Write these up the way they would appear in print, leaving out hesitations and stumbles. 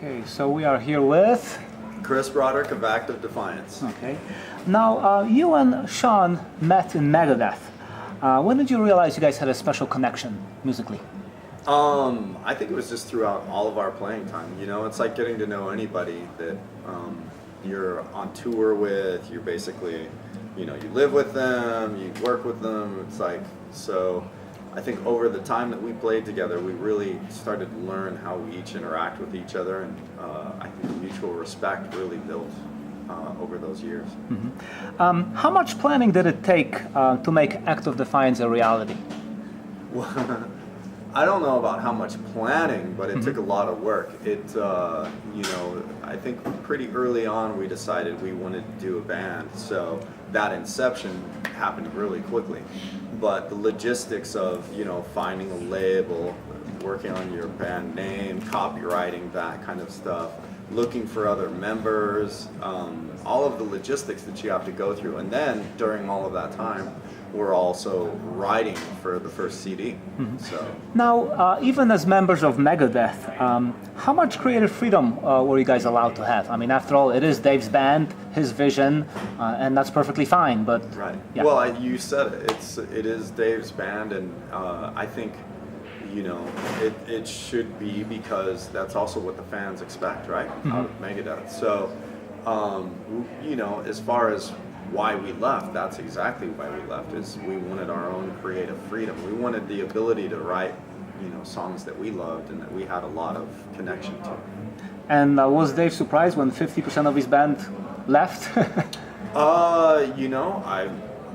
Okay, so we are here with. Chris Broderick of Active Defiance. Okay. Now, you and Sean met in Megadeth. When did you realize you guys had a special connection musically? I think it was just throughout all of our playing time. You know, it's like getting to know anybody that you're on tour with. You're basically, you know, you live with them, you work with them. It's like, so I think over the time that we played together, we really started to learn how we each interact with each other, and I think mutual respect really built over those years. Mm-hmm. How much planning did it take to make Act of Defiance a reality? Well, I don't know about how much planning, but it took a lot of work. You know, I think pretty early on we decided we wanted to do a band, so that inception happened really quickly. But the logistics of, you know, finding a label, working on your band name, copywriting, that kind of stuff, looking for other members, all of the logistics that you have to go through. And then during all of that time, we're also writing for the first CD. So Now, even as members of Megadeth, how much creative freedom were you guys allowed to have? I mean, after all, it is Dave's band, his vision, and that's perfectly fine. But right. Yeah. Well, you said it. It is Dave's band, and I think, you know, it should be, because that's also what the fans expect, right? Out of Megadeth. So, you know, as far as why we left, that's exactly why we left, is we wanted our own creative freedom. We wanted the ability to write, you know, songs that we loved and that we had a lot of connection to. And was Dave surprised when 50% of his band left? You know,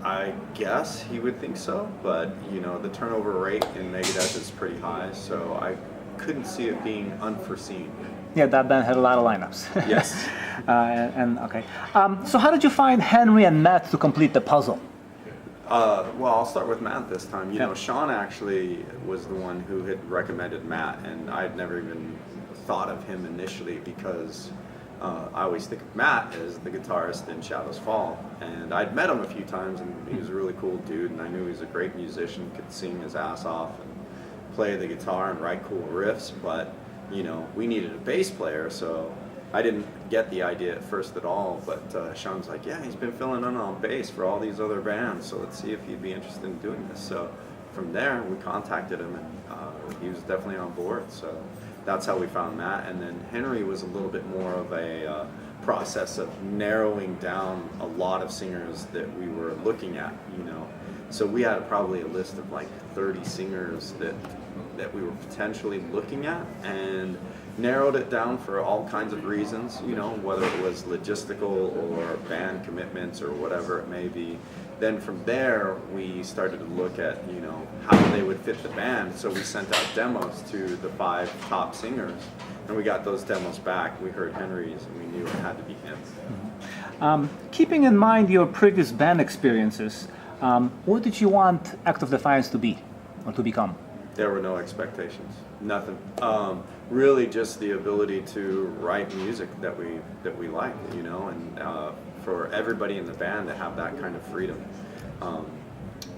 I guess he would think so, but, you know, the turnover rate in Megadeth is pretty high, so I couldn't see it being unforeseen. Yeah, that band had a lot of lineups. Yes. And okay. So how did you find Henry and Matt to complete the puzzle? Well, I'll start with Matt this time. You Yeah. know, Sean actually was the one who had recommended Matt, and I'd never even thought of him initially, because I always think of Matt as the guitarist in Shadows Fall, and I'd met him a few times, and he was a really cool dude, and I knew he was a great musician, could sing his ass off and play the guitar and write cool riffs, but, you know, we needed a bass player, so I didn't get the idea at first at all, but Sean's like, yeah, he's been filling in on bass for all these other bands, so let's see if he'd be interested in doing this. So from there, we contacted him, and he was definitely on board, so that's how we found Matt. And then Henry was a little bit more of a process of narrowing down a lot of singers that we were looking at, you know. So we had probably a list of like 30 singers that we were potentially looking at, and narrowed it down for all kinds of reasons, you know, whether it was logistical or band commitments or whatever it may be. Then from there, we started to look at, you know, how they would fit the band. So we sent out demos to the 5 top singers, and we got those demos back. We heard Henry's, and we knew it had to be him. Keeping in mind your previous band experiences, what did you want Act of Defiance to be or to become? There were no expectations, nothing. Really, just the ability to write music that we like, you know, and for everybody in the band to have that kind of freedom.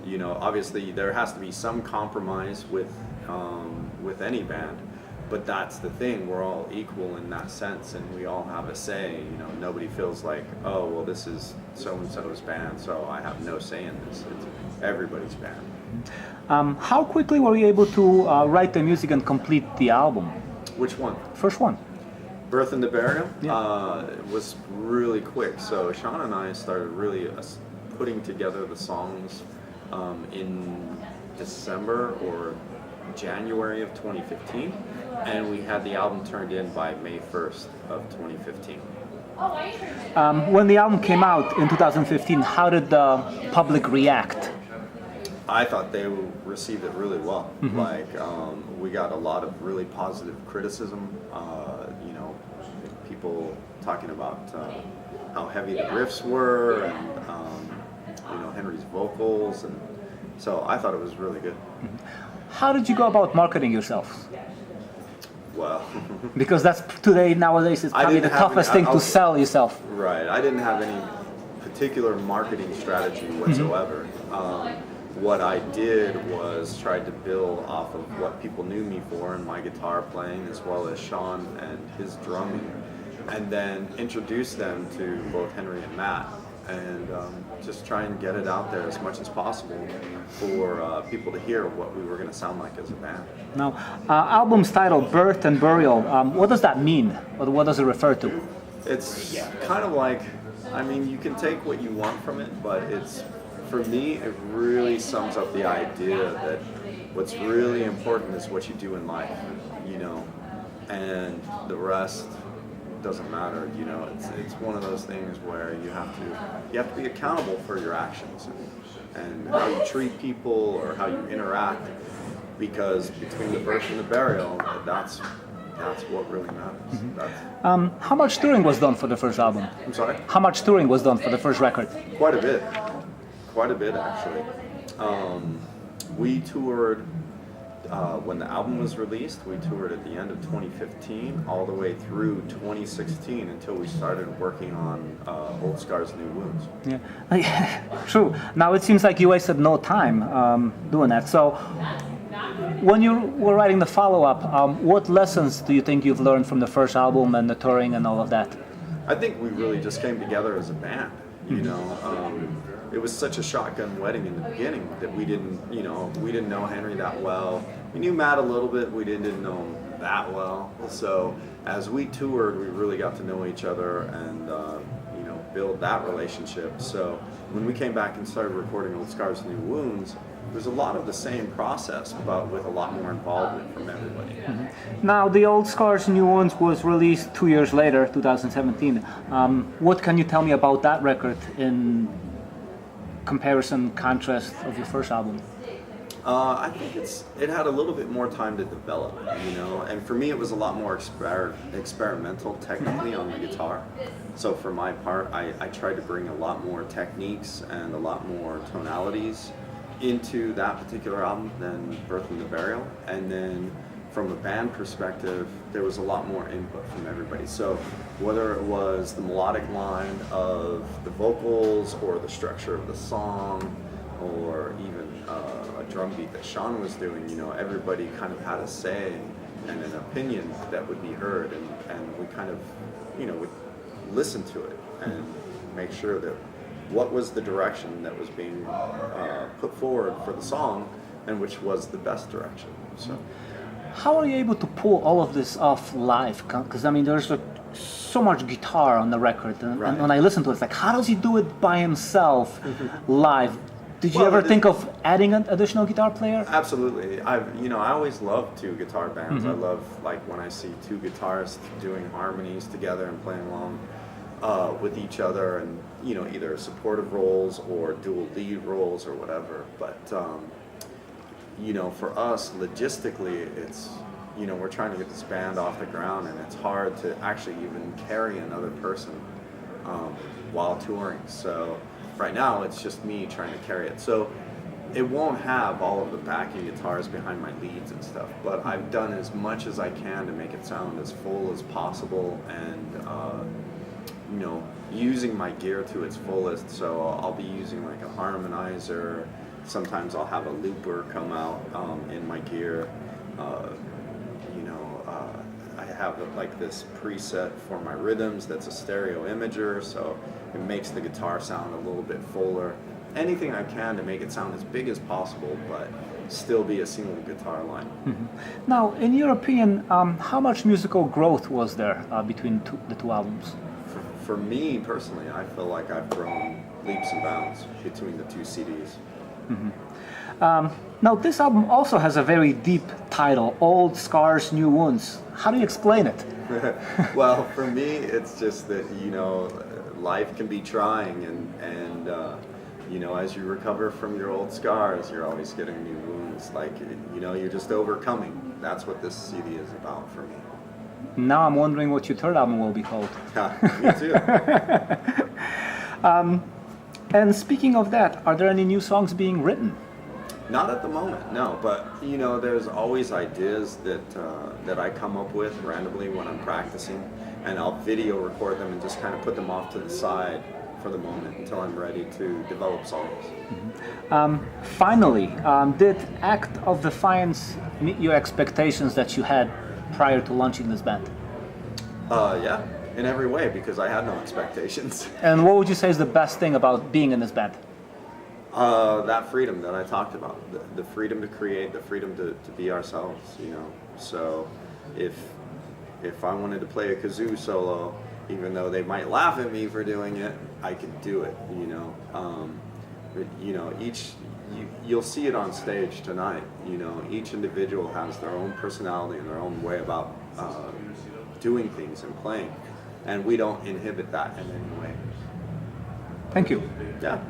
You know, obviously there has to be some compromise with any band, but that's the thing. We're all equal in that sense, and we all have a say. You know, nobody feels like, oh, well, this is so and so's band, so I have no say in this. It's everybody's band. How quickly were you able to write the music and complete the album? Which one? First one. Birth and the Burial? Yeah. Was really quick. So Sean and I started really putting together the songs in December or January of 2015, and we had the album turned in by May 1st of 2015. When the album came out in 2015, how did the public react? I thought they received it really well. Like, we got a lot of really positive criticism. You know, people talking about how heavy the riffs were, and you know, Henry's vocals, and so I thought it was really good. How did you go about marketing yourself? Well, Because that's nowadays it's probably the toughest thing to sell yourself. Right. I didn't have any particular marketing strategy whatsoever. what I did was tried to build off of what people knew me for in my guitar playing, as well as Sean and his drumming, and then introduce them to both Henry and Matt, and just try and get it out there as much as possible for people to hear what we were going to sound like as a band. Now, album's title, Birth and Burial, what does that mean? What does it refer to? It's kind of like, I mean, you can take what you want from it, but it's, for me, it really sums up the idea that what's really important is what you do in life, you know, and the rest doesn't matter, you know. It's one of those things where you have to be accountable for your actions and how you treat people or how you interact, because between the birth and the burial, that's what really matters. Mm-hmm. How much touring was done for the first album? I'm sorry? How much touring was done for the first record? Quite a bit actually. We toured when the album was released. We toured at the end of 2015 all the way through 2016 until we started working on Old Scars, New Wounds. Yeah, true. Now it seems like you wasted no time doing that. So when you were writing the follow-up, what lessons do you think you've learned from the first album and the touring and all of that? I think we really just came together as a band, you know. It was such a shotgun wedding in the beginning that we didn't know Henry that well. We knew Matt a little bit, we didn't know him that well. So as we toured, we really got to know each other and build that relationship. So when we came back and started recording Old Scars, New Wounds, there's a lot of the same process, but with a lot more involvement from everybody. Mm-hmm. Now, the Old Scars, New Ones was released 2 years later, 2017. What can you tell me about that record in comparison, contrast of your first album? I think it had a little bit more time to develop, you know, and for me it was a lot more experimental technically on the guitar. So for my part, I tried to bring a lot more techniques and a lot more tonalities into that particular album than Birth and the Burial. And then from a band perspective, there was a lot more input from everybody. So whether it was the melodic line of the vocals or the structure of the song or even a drum beat that Sean was doing, you know, everybody kind of had a say and an opinion that would be heard, and we kind of, you know, would listen to it and make sure that what was the direction that was being put forward for the song and which was the best direction. So how are you able to pull all of this off live? Because I mean, there's so much guitar on the record, and when I listen to it, it's like, how does he do it by himself live? Did you ever think of adding an additional guitar player? Absolutely. I always love two guitar bands. I love, like, when I see two guitarists doing harmonies together and playing along with each other, and you know, either supportive roles or dual lead roles or whatever. But you know, for us logistically, it's, you know, we're trying to get this band off the ground, and it's hard to actually even carry another person while touring. So right now it's just me trying to carry it. So it won't have all of the backing guitars behind my leads and stuff, but I've done as much as I can to make it sound as full as possible, and you know, using my gear to its fullest. So I'll be using like a harmonizer. Sometimes I'll have a looper come out in my gear. I have like this preset for my rhythms that's a stereo imager, so it makes the guitar sound a little bit fuller. Anything I can to make it sound as big as possible, but still be a single guitar line. Mm-hmm. Now, in your opinion, how much musical growth was there between the two albums? For me personally, I feel like I've grown leaps and bounds between the two CDs. Mm-hmm. Now, this album also has a very deep title, Old Scars, New Wounds. How do you explain it? Well, for me, it's just that, you know, life can be trying, and you know, as you recover from your old scars, you're always getting new wounds. Like, you know, you're just overcoming. That's what this CD is about for me. Now I'm wondering what your third album will be called. Me too. And speaking of that, are there any new songs being written? Not at the moment, no. But you know, there's always ideas that I come up with randomly when I'm practicing, and I'll video record them and just kind of put them off to the side for the moment until I'm ready to develop songs. Finally, did Act of Defiance meet your expectations that you had prior to launching this band? Yeah, in every way, because I had no expectations. And what would you say is the best thing about being in this band? That freedom that I talked about, the freedom to create, the freedom to be ourselves, you know. So if I wanted to play a kazoo solo, even though they might laugh at me for doing it, I could do it, you know. You know, you'll see it on stage tonight, you know. Each individual has their own personality and their own way about doing things and playing, and we don't inhibit that in any way. Thank you. Yeah.